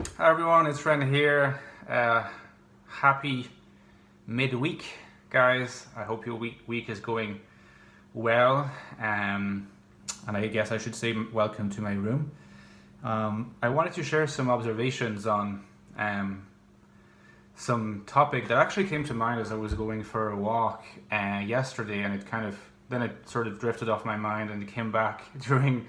Hi everyone, it's Ren here. Happy midweek, guys. I hope your week is going well. And I guess I should say welcome to my room. I wanted to share some observations on some topic that actually came to mind as I was going for a walk yesterday, and it sort of drifted off my mind, and it came back during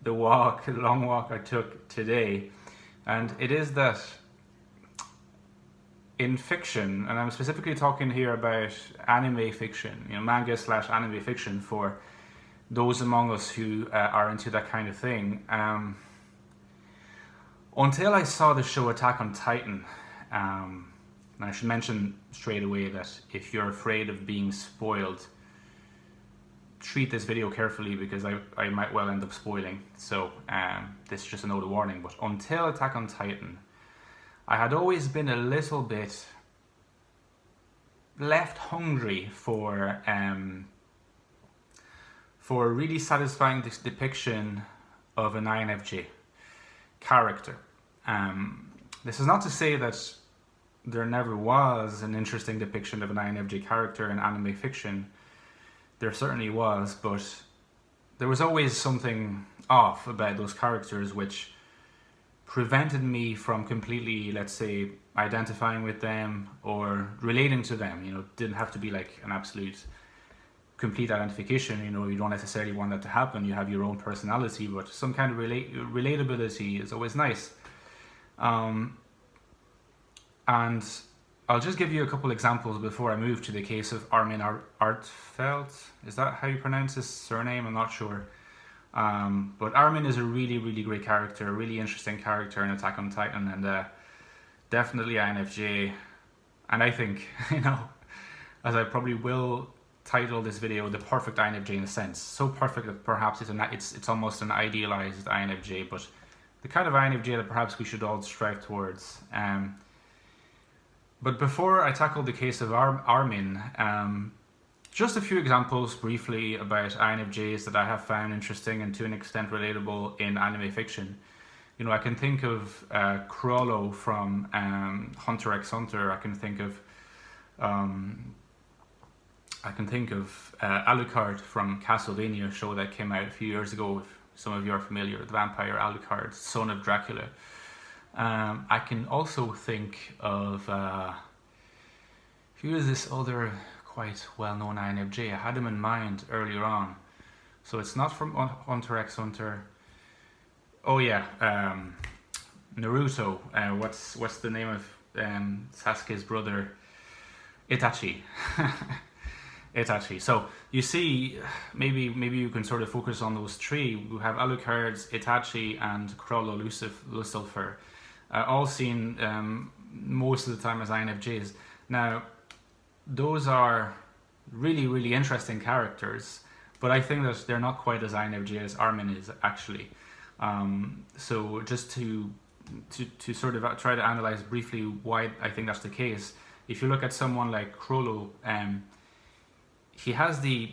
the long walk I took today. And it is that in fiction, and I'm specifically talking here about anime fiction, manga/anime fiction for those among us who are into that kind of thing. Until I saw the show Attack on Titan, and I should mention straight away that if you're afraid of being spoiled, treat this video carefully because I might well end up spoiling. So this is just a note of warning. But until Attack on Titan, I had always been a little bit left hungry for a really satisfying depiction of an INFJ character. This is not to say that there never was an interesting depiction of an INFJ character in anime fiction. There certainly was, but there was always something off about those characters which prevented me from completely, let's say, identifying with them or relating to them. Didn't have to be like an absolute complete identification. You don't necessarily want that to happen. You have your own personality, but some kind of relatability is always nice. And I'll just give you a couple examples before I move to the case of Armin Arlert. Is that how you pronounce his surname? I'm not sure. But Armin is a really, really great character, a really interesting character in Attack on Titan, and definitely INFJ. And I think, as I probably will title this video, the perfect INFJ in a sense. So perfect that perhaps it's almost an idealized INFJ, but the kind of INFJ that perhaps we should all strive towards. But before I tackle the case of Armin, just a few examples briefly about INFJs that I have found interesting and to an extent relatable in anime fiction. I can think of Chrollo from Hunter x Hunter. I can think of Alucard from Castlevania show that came out a few years ago. If some of you are familiar with the vampire Alucard, son of Dracula. I can also think of who is this other quite well-known INFJ? I had him in mind earlier on, so it's not from Hunter x Hunter. Oh yeah, Naruto. What's the name of Sasuke's brother? Itachi. Itachi. So you see, maybe you can sort of focus on those three. We have Alucard, Itachi, and Chrollo Lucifer. All seen most of the time as INFJs. Now, those are really, really interesting characters, but I think that they're not quite as INFJ as Armin is actually. So just to sort of try to analyze briefly why I think that's the case. If you look at someone like Chrollo, he has the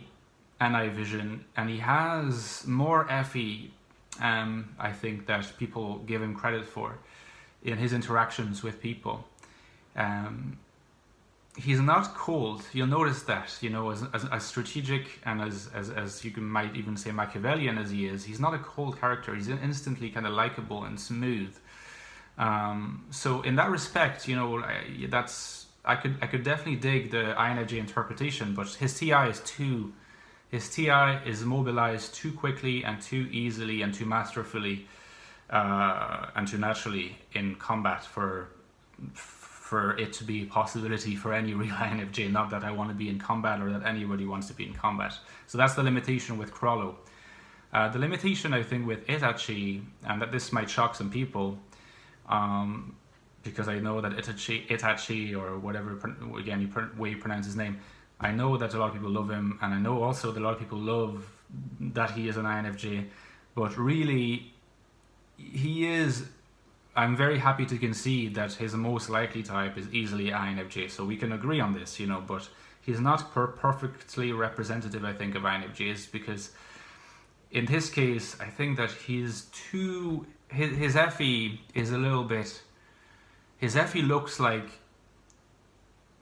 NI vision, and he has more FE, I think, that people give him credit for in his interactions with people. He's not cold. You'll notice that, as strategic and as you might even say Machiavellian as he is, he's not a cold character. He's instantly kind of likable and smooth. So in that respect, I could definitely dig the INFJ interpretation, but his TI is mobilized too quickly and too easily and too masterfully and too naturally in combat for it to be a possibility for any real INFJ. Not that I want to be in combat or that anybody wants to be in combat. So that's the limitation with Chrollo. The limitation, I think, with Itachi, and that this might shock some people, because I know that Itachi or whatever, again, way you pronounce his name, I know that a lot of people love him, and I know also that a lot of people love that he is an INFJ, but really, I'm very happy to concede that his most likely type is easily INFJ, so we can agree on this, but he's not perfectly representative, I think, of INFJs, because in his case, I think that his FE is a little bit his FE looks like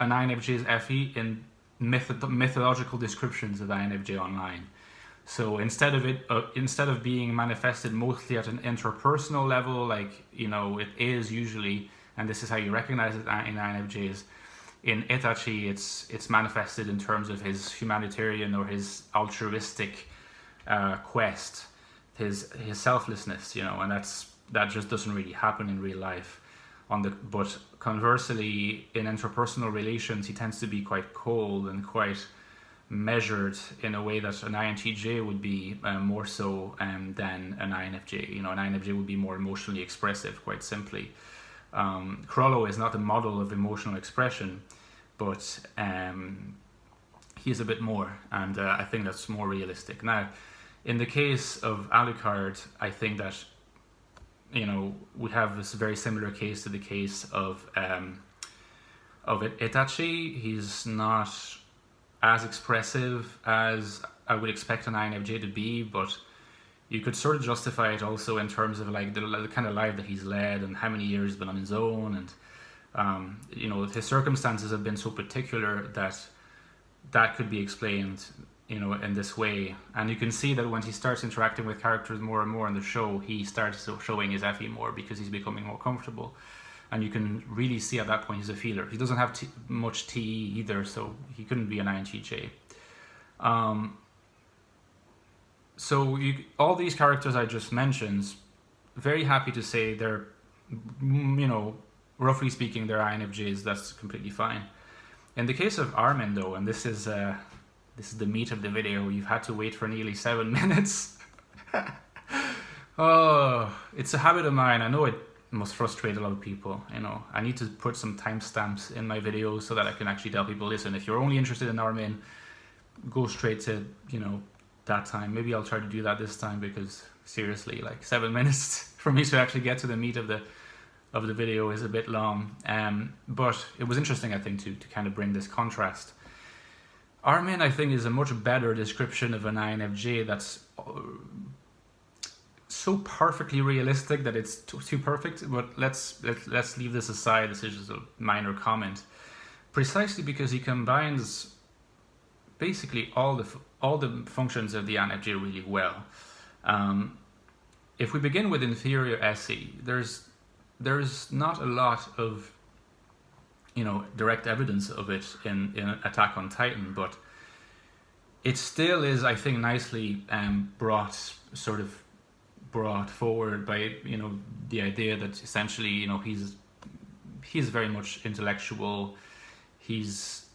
an INFJ's FE in mythological descriptions of INFJ online. So instead of being manifested mostly at an interpersonal level, like it is usually, and this is how you recognize it in INFJs, in Itachi it's manifested in terms of his humanitarian or his altruistic quest, his selflessness, and that just doesn't really happen in real life. But conversely, in interpersonal relations, he tends to be quite cold and quite measured in a way that an INTJ would be more so than an INFJ. An INFJ would be more emotionally expressive, quite simply. Krollo is not a model of emotional expression, but he is a bit more, and I think that's more realistic. Now, in the case of Alucard, I think that we have this very similar case to the case of Itachi. He's not as expressive as I would expect an INFJ to be, but you could sort of justify it also in terms of like the kind of life that he's led and how many years he's been on his own, and his circumstances have been so particular that could be explained in this way. And you can see that when he starts interacting with characters more and more in the show, he starts showing his FE more because he's becoming more comfortable. And you can really see at that point he's a feeler. He doesn't have much TE either, so he couldn't be an INTJ. So all these characters I just mentioned, very happy to say they're, roughly speaking, they're INFJs. That's completely fine. In the case of Armin, though, and this is the meat of the video, you've had to wait for nearly 7 minutes. Oh, it's a habit of mine. I know it must frustrate a lot of people. I need to put some timestamps in my videos so that I can actually tell people, listen, if you're only interested in Armin, go straight to, that time. Maybe I'll try to do that this time, because seriously, like 7 minutes for me to actually get to the meat of the video is a bit long. But it was interesting, I think, to kind of bring this contrast. Armin, I think, is a much better description of an INFJ that's so perfectly realistic that it's too perfect. But let's leave this aside. This is just a minor comment. Precisely because he combines basically all the functions of the INFJ really well. If we begin with inferior SE, there's not a lot of direct evidence of it in Attack on Titan, but it still is, I think, nicely brought forward by the idea that essentially he's very much intellectual. He's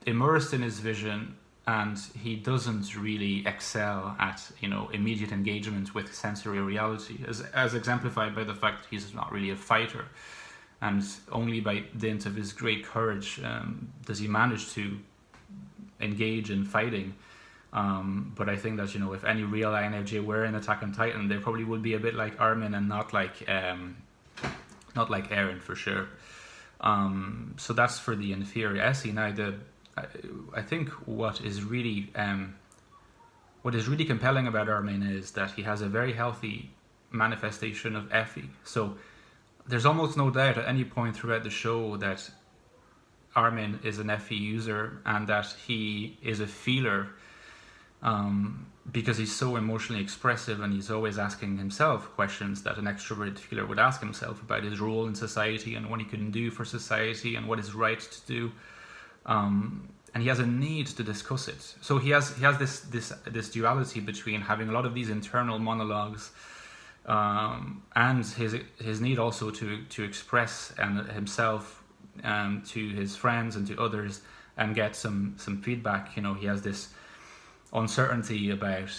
immersed in his vision, and he doesn't really excel at immediate engagement with sensory reality, as exemplified by the fact that he's not really a fighter, and only by dint of his great courage does he manage to engage in fighting. But I think that if any real INFJ were in Attack on Titan, they probably would be a bit like Armin and not like Eren, for sure. So that's for the inferior SE. Now I think what is really compelling about Armin is that he has a very healthy manifestation of FE. So there's almost no doubt at any point throughout the show that Armin is an FE user and that he is a feeler, because he's so emotionally expressive and he's always asking himself questions that an extroverted feeler would ask himself about his role in society and what he can do for society and what is right to do. And he has a need to discuss it. So he has this duality between having a lot of these internal monologues and his need also to express himself to his friends and to others and get some feedback. He has this uncertainty about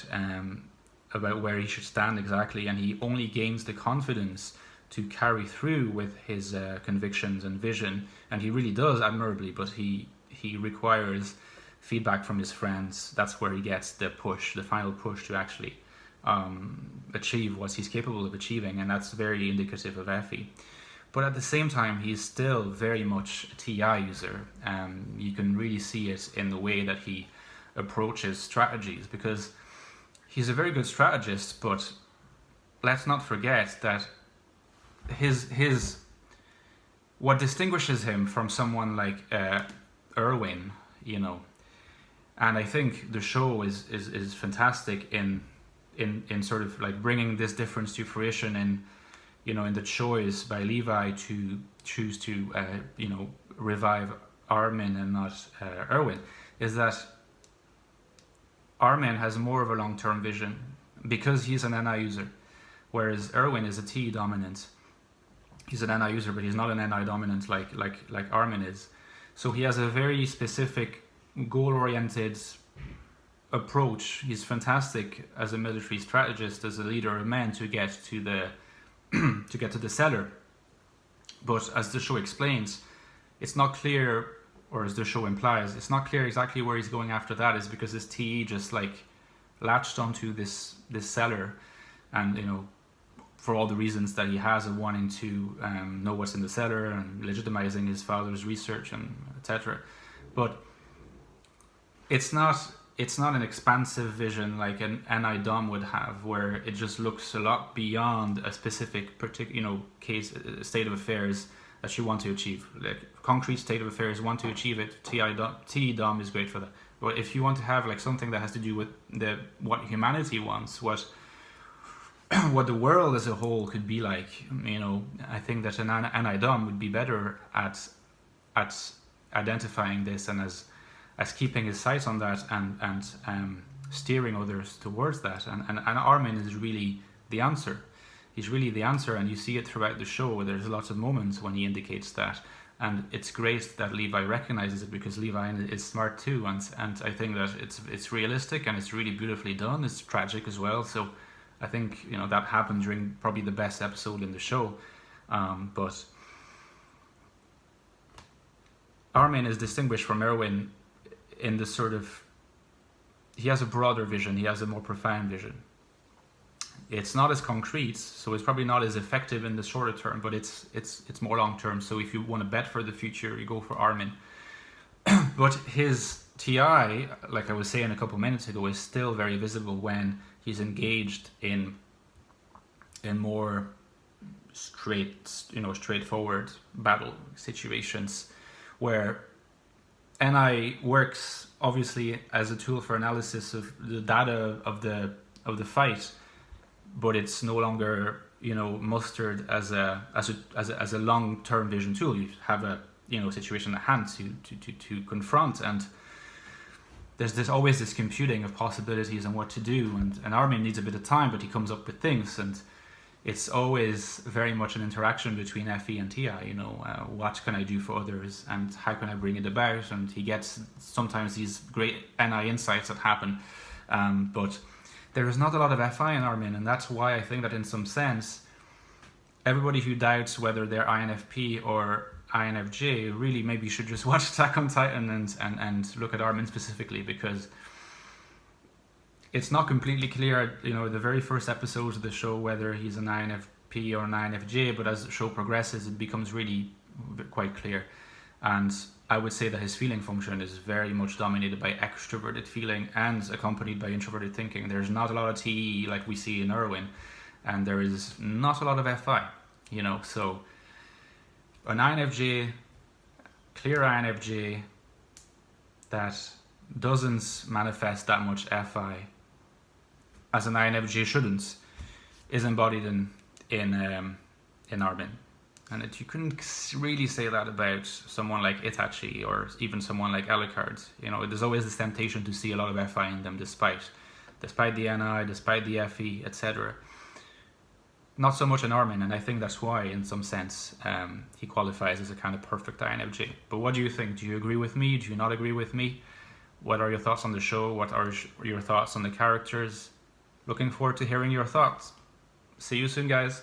where he should stand exactly, and he only gains the confidence to carry through with his convictions and vision, and he really does admirably, but he requires feedback from his friends. That's where he gets the final push to actually achieve what he's capable of achieving, and that's very indicative of FE. But at the same time, he's still very much a TI user. You can really see it in the way that he approaches strategies, because he's a very good strategist, but let's not forget that his what distinguishes him from someone like Irwin, and I think the show is fantastic in sort of like bringing this difference to fruition in the choice by Levi to choose to revive Armin and not Irwin, is that Armin has more of a long-term vision because he's an NI user, whereas Irwin is a T dominant. He's an NI user, but he's not an NI dominant like Armin is. So he has a very specific, goal-oriented approach. He's fantastic as a military strategist, as a leader of men to get to the cellar. But as the show explains, it's not clear, or as the show implies, it's not clear exactly where he's going after that. Is because his TE just like latched onto this cellar, and for all the reasons that he has of wanting to know what's in the cellar and legitimizing his father's research and etc. But it's not an expansive vision like an NI Dom would have, where it just looks a lot beyond a specific case, state of affairs that you want to achieve. Like concrete state of affairs, want to achieve it. TE Dom is great for that. But if you want to have like something that has to do with what humanity wants, what the world as a whole could be like, I think that an NI Dom would be better at identifying this and as keeping his sights on that and steering others towards that. And Armin is really the answer. He's really the answer, and you see it throughout the show. There's lots of moments when he indicates that, and it's great that Levi recognizes it, because Levi is smart too, and I think that it's realistic and it's really beautifully done. It's tragic as well, so I think that happened during probably the best episode in the show. But Armin is distinguished from Irwin in the sort of, he has a broader vision, he has a more profound vision. It's not as concrete, so it's probably not as effective in the shorter term, but it's more long term. So if you want to bet for the future, you go for Armin. But his TI, like I was saying a couple minutes ago, is still very visible when he's engaged in more straightforward battle situations, where NI works obviously as a tool for analysis of the data of the fight, but it's no longer mustered as a long-term vision tool. You have a situation at hand to confront, and there's always this computing of possibilities and what to do, and Armin needs a bit of time, but he comes up with things, and it's always very much an interaction between FE and TI. What can I do for others, and how can I bring it about? And he gets sometimes these great NI insights that happen, but there is not a lot of FI in Armin, and that's why I think that in some sense, everybody who doubts whether they're INFP or INFJ really maybe should just watch Attack on Titan and look at Armin specifically, because it's not completely clear, the very first episodes of the show, whether he's an INFP or an INFJ, but as the show progresses, it becomes really quite clear. And I would say that his feeling function is very much dominated by extroverted feeling and accompanied by introverted thinking. There's not a lot of TE like we see in Irwin, and there is not a lot of FI, so an INFJ, clear INFJ that doesn't manifest that much FI, as an INFJ shouldn't, is embodied in Armin. And you couldn't really say that about someone like Itachi or even someone like Alucard. There's always this temptation to see a lot of FI in them, despite the NI, despite the FE, etc. Not so much in Armin, and I think that's why, in some sense, he qualifies as a kind of perfect INFJ. But what do you think? Do you agree with me? Do you not agree with me? What are your thoughts on the show? What are your thoughts on the characters? Looking forward to hearing your thoughts. See you soon, guys.